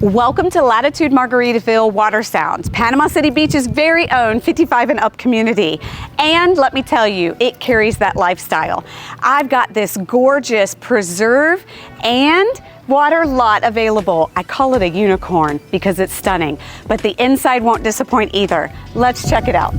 Welcome to Latitude Margaritaville Water Sounds, Panama City Beach's very own 55 and up community. And let me tell you, it carries that lifestyle. I've got this gorgeous preserve and water lot available. I call it a unicorn because it's stunning, but the inside won't disappoint either. Let's check it out.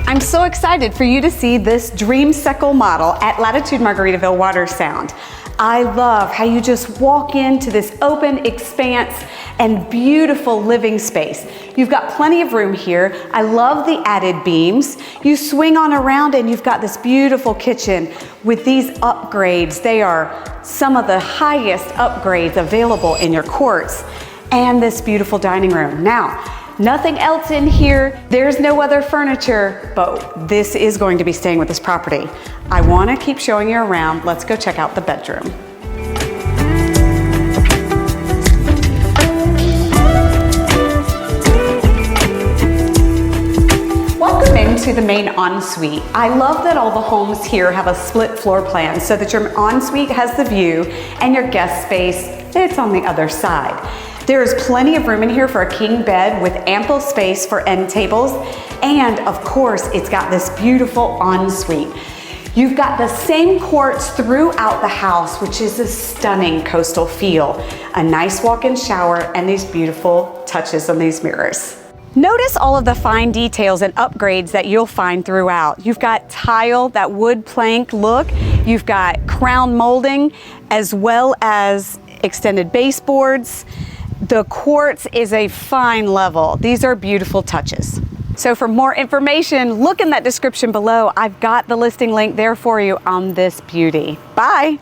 I'm so excited for you to see this Dreamsicle model at Latitude Margaritaville Water Sound. I love how you just walk into this open expanse and beautiful living space. You've got plenty of room here. I love the added beams. You swing on around and you've got this beautiful kitchen with these upgrades. They are some of the highest upgrades available in your quartz, and this beautiful dining room. Now, nothing else in here. There's no other furniture, but this is going to be staying with this property. I want to keep showing you around. Let's go check out the bedroom. Welcome into the main ensuite. I love that all the homes here have a split floor plan so that your ensuite has the view and your guest space, it's on the other side. There is plenty of room in here for a king bed with ample space for end tables. And of course, it's got this beautiful ensuite. You've got the same quartz throughout the house, which is a stunning coastal feel. A nice walk-in shower and these beautiful touches on these mirrors. Notice all of the fine details and upgrades that you'll find throughout. You've got tile, that wood plank look. You've got crown molding, as well as extended baseboards. The quartz is a fine level. These are beautiful touches. So for more information, look in that description below. I've got the listing link there for you on this beauty. Bye.